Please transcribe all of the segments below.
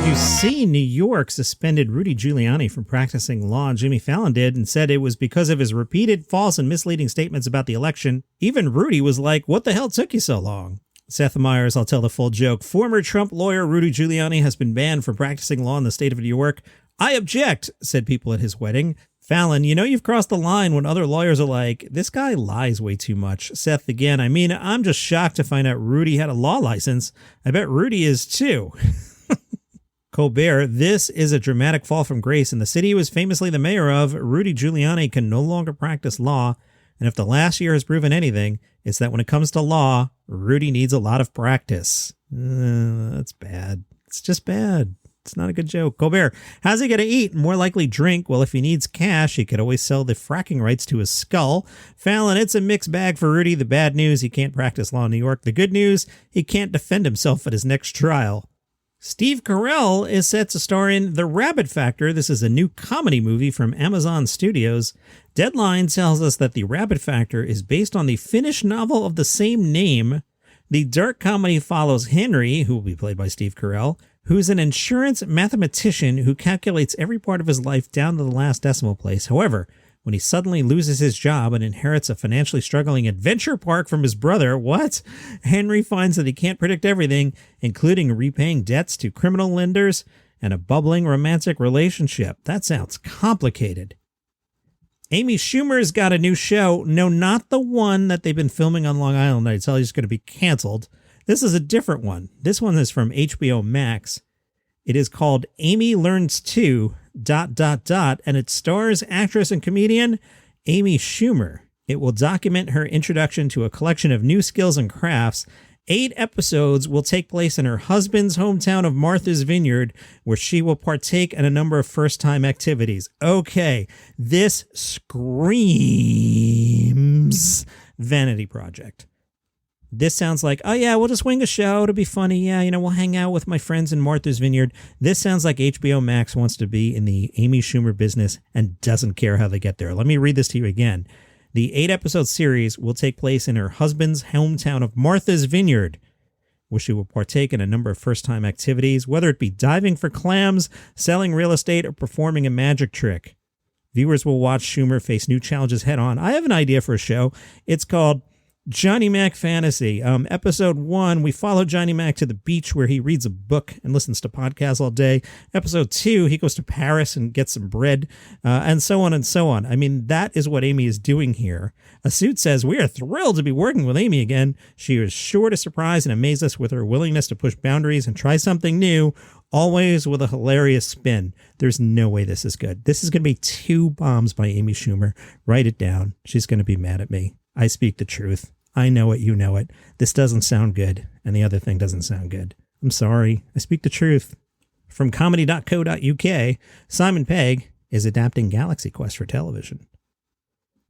Did you see New York suspended Rudy Giuliani from practicing law? Jimmy Fallon did, and said it was because of his repeated false and misleading statements about the election. Even Rudy was like, what the hell took you so long? Seth Meyers, I'll tell the full joke. Former Trump lawyer Rudy Giuliani has been banned from practicing law in the state of New York. I object, said people at his wedding. Fallon, you know you've crossed the line when other lawyers are like, this guy lies way too much. Seth again, I mean, I'm just shocked to find out Rudy had a law license. I bet Rudy is too. Colbert, this is a dramatic fall from grace. In the city he was famously the mayor of, Rudy Giuliani can no longer practice law. And if the last year has proven anything, it's that when it comes to law, Rudy needs a lot of practice. That's bad. It's just bad. It's not a good joke. Colbert, how's he going to eat? More likely drink. Well, if he needs cash, he could always sell the fracking rights to his skull. Fallon, it's a mixed bag for Rudy. The bad news, he can't practice law in New York. The good news, he can't defend himself at his next trial. Steve Carell is set to star in The Rabbit Factor. This is a new comedy movie from Amazon Studios. Deadline tells us that The Rabbit Factor is based on the Finnish novel of the same name. The dark comedy follows Henry, who will be played by Steve Carell, who's an insurance mathematician who calculates every part of his life down to the last decimal place. However, when he suddenly loses his job and inherits a financially struggling adventure park from his brother, Henry finds that he can't predict everything, including repaying debts to criminal lenders and a bubbling romantic relationship. That sounds complicated. Amy Schumer's got a new show. No, not the one that they've been filming on Long Island. I tell you, it's going to be canceled. This is a different one. This one is from HBO Max. It is called Amy Learns To... and it stars actress and comedian Amy Schumer. It will document her introduction to a collection of new skills and crafts. 8 episodes will take place in her husband's hometown of Martha's Vineyard, where she will partake in a number of first-time activities. Okay, this screams Vanity Project. This sounds like, oh yeah, we'll just wing a show to be funny. Yeah, we'll hang out with my friends in Martha's Vineyard. This sounds like HBO Max wants to be in the Amy Schumer business and doesn't care how they get there. Let me read this to you again. The 8-episode series will take place in her husband's hometown of Martha's Vineyard, where she will partake in a number of first-time activities, whether it be diving for clams, selling real estate, or performing a magic trick. Viewers will watch Schumer face new challenges head-on. I have an idea for a show. It's called Johnny Mac Fantasy. Episode 1, we follow Johnny Mac to the beach where he reads a book and listens to podcasts all day. Episode 2, he goes to Paris and gets some bread, and so on and so on. I mean, that is what Amy is doing here. A Suit says, we are thrilled to be working with Amy again. She is sure to surprise and amaze us with her willingness to push boundaries and try something new, always with a hilarious spin. There's no way this is good. This is going to be 2 bombs by Amy Schumer. Write it down. She's going to be mad at me. I speak the truth. I know it, you know it. This doesn't sound good, and the other thing doesn't sound good. I'm sorry. I speak the truth. From comedy.co.uk, Simon Pegg is adapting Galaxy Quest for television.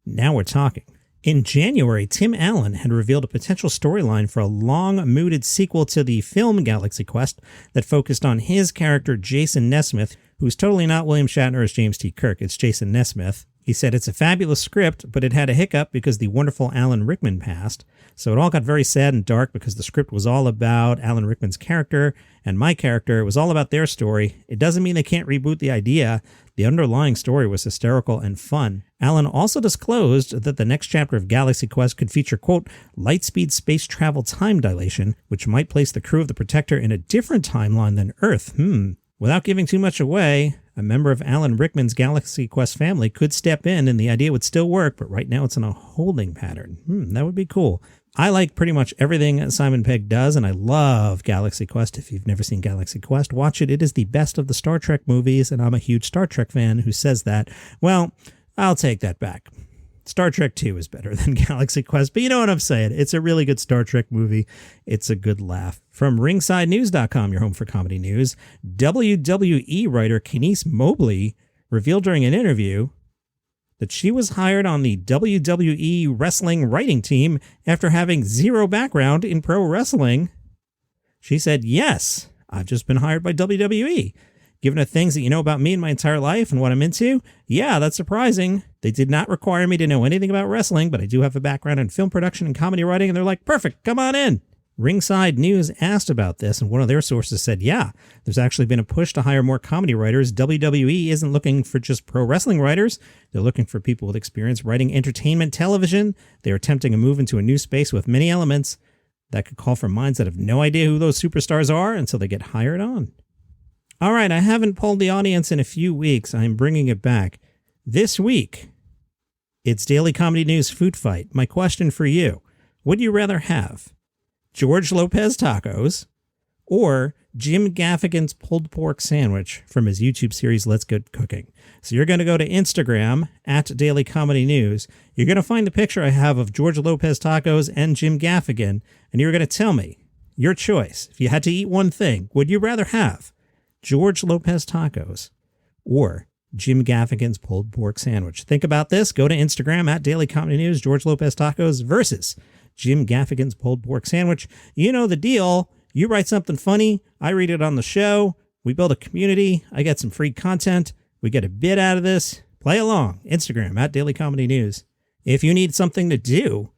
Now we're talking. In January, Tim Allen had revealed a potential storyline for a long-mooted sequel to the film Galaxy Quest that focused on his character Jason Nesmith, who's totally not William Shatner as James T. Kirk. It's Jason Nesmith. He said it's a fabulous script, but it had a hiccup because the wonderful Alan Rickman passed. So it all got very sad and dark because the script was all about Alan Rickman's character and my character. It was all about their story. It doesn't mean they can't reboot the idea. The underlying story was hysterical and fun. Alan also disclosed that the next chapter of Galaxy Quest could feature, quote, lightspeed space travel time dilation, which might place the crew of the Protector in a different timeline than Earth. Without giving too much away, a member of Alan Rickman's Galaxy Quest family could step in and the idea would still work, but right now it's in a holding pattern. That would be cool. I like pretty much everything Simon Pegg does, and I love Galaxy Quest. If you've never seen Galaxy Quest, watch it. It is the best of the Star Trek movies, and I'm a huge Star Trek fan who says that. Well, I'll take that back. Star Trek 2 is better than Galaxy Quest, but you know what I'm saying. It's a really good Star Trek movie. It's a good laugh. From ringsidenews.com, your home for comedy news, WWE writer Kenise Mobley revealed during an interview that she was hired on the WWE wrestling writing team after having zero background in pro wrestling. She said, yes, I've just been hired by WWE. Given the things that you know about me and my entire life and what I'm into, yeah, that's surprising. They did not require me to know anything about wrestling, but I do have a background in film production and comedy writing, and they're like, perfect, come on in. Ringside News asked about this, and one of their sources said, yeah, there's actually been a push to hire more comedy writers. WWE isn't looking for just pro wrestling writers. They're looking for people with experience writing entertainment television. They're attempting a move into a new space with many elements that could call for minds that have no idea who those superstars are until they get hired on. All right, I haven't polled the audience in a few weeks. I'm bringing it back. This week, it's Daily Comedy News Food Fight. My question for you, would you rather have George Lopez tacos or Jim Gaffigan's pulled pork sandwich from his YouTube series, Let's Get Cooking? So you're going to go to Instagram at Daily Comedy News. You're going to find the picture I have of George Lopez tacos and Jim Gaffigan, and you're going to tell me your choice. If you had to eat one thing, would you rather have George Lopez tacos or Jim Gaffigan's pulled pork sandwich? Think about this. Go to Instagram at Daily Comedy News, George Lopez tacos versus Jim Gaffigan's pulled pork sandwich. You know the deal. You write something funny. I read it on the show. We build a community. I get some free content. We get a bit out of this. Play along. Instagram at Daily Comedy News. If you need something to do,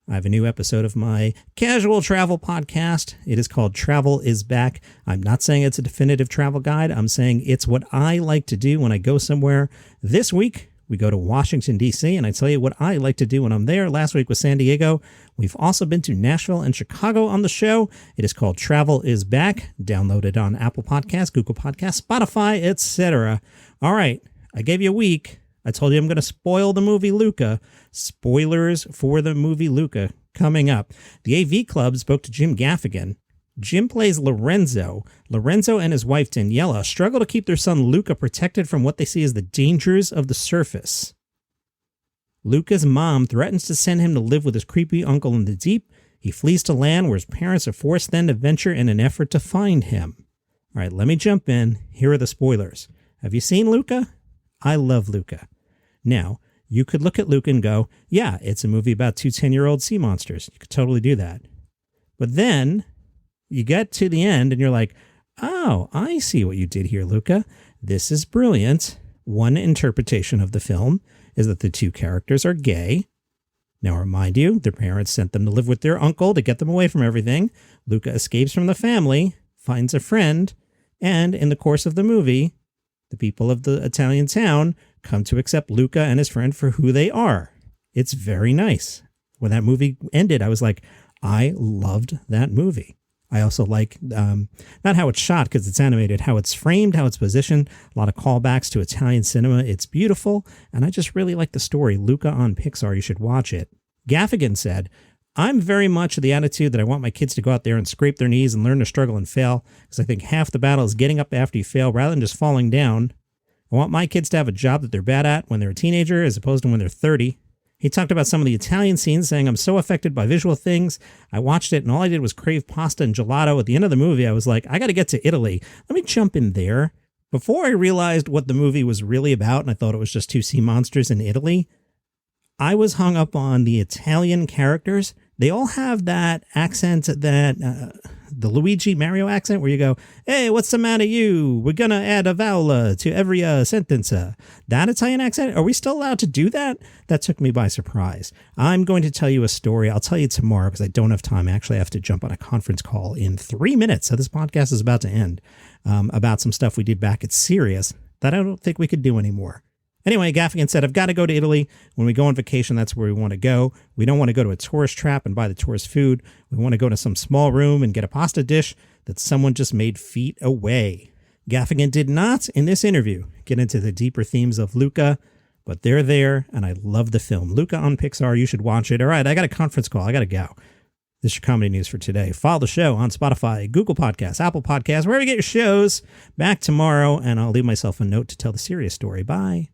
I have a new episode of my casual travel podcast. It is called Travel is Back. I'm not saying it's a definitive travel guide. I'm saying it's what I like to do when I go somewhere. This week, we go to Washington, D.C., and I tell you what I like to do when I'm there. Last week was San Diego. We've also been to Nashville and Chicago on the show. It is called Travel is Back. Download it on Apple Podcasts, Google Podcasts, Spotify, etc. All right, I gave you a week. I told you I'm going to spoil the movie Luca. Spoilers for the movie Luca coming up. The AV Club spoke to Jim Gaffigan. Jim plays Lorenzo. Lorenzo and his wife Daniela struggle to keep their son Luca protected from what they see as the dangers of the surface. Luca's mom threatens to send him to live with his creepy uncle in the deep. He flees to land where his parents are forced then to venture in an effort to find him. All right, let me jump in. Here are the spoilers. Have you seen Luca? I love Luca. Now, you could look at Luca and go, yeah, it's a movie about two 10-year-old sea monsters. You could totally do that. But then you get to the end and you're like, oh, I see what you did here, Luca. This is brilliant. One interpretation of the film is that the two characters are gay. Now, remind you, their parents sent them to live with their uncle to get them away from everything. Luca escapes from the family, finds a friend, and in the course of the movie, the people of the Italian town come to accept Luca and his friend for who they are. It's very nice. When that movie ended, I was like, I loved that movie. I also like, not how it's shot because it's animated, how it's framed, how it's positioned, a lot of callbacks to Italian cinema. It's beautiful, and I just really like the story. Luca on Pixar, you should watch it. Gaffigan said, I'm very much of the attitude that I want my kids to go out there and scrape their knees and learn to struggle and fail, because I think half the battle is getting up after you fail rather than just falling down. I want my kids to have a job that they're bad at when they're a teenager as opposed to when they're 30. He talked about some of the Italian scenes, saying, I'm so affected by visual things. I watched it, and all I did was crave pasta and gelato. At the end of the movie, I was like, I got to get to Italy. Let me jump in there. Before I realized what the movie was really about, and I thought it was just two sea monsters in Italy, I was hung up on the Italian characters. They all have that accent, that the Luigi Mario accent, where you go, hey, what's the matter you? We're going to add a vowel to every sentence. That Italian accent, are we still allowed to do that? That took me by surprise. I'm going to tell you a story. I'll tell you tomorrow because I don't have time. Actually, I have to jump on a conference call in 3 minutes. So this podcast is about to end, about some stuff we did back at Sirius that I don't think we could do anymore. Anyway, Gaffigan said, I've got to go to Italy. When we go on vacation, that's where we want to go. We don't want to go to a tourist trap and buy the tourist food. We want to go to some small room and get a pasta dish that someone just made feet away. Gaffigan did not, in this interview, get into the deeper themes of Luca, but they're there, and I love the film. Luca on Pixar, you should watch it. All right, I got a conference call. I got to go. This is your comedy news for today. Follow the show on Spotify, Google Podcasts, Apple Podcasts, wherever you get your shows. Back tomorrow, and I'll leave myself a note to tell the serious story. Bye.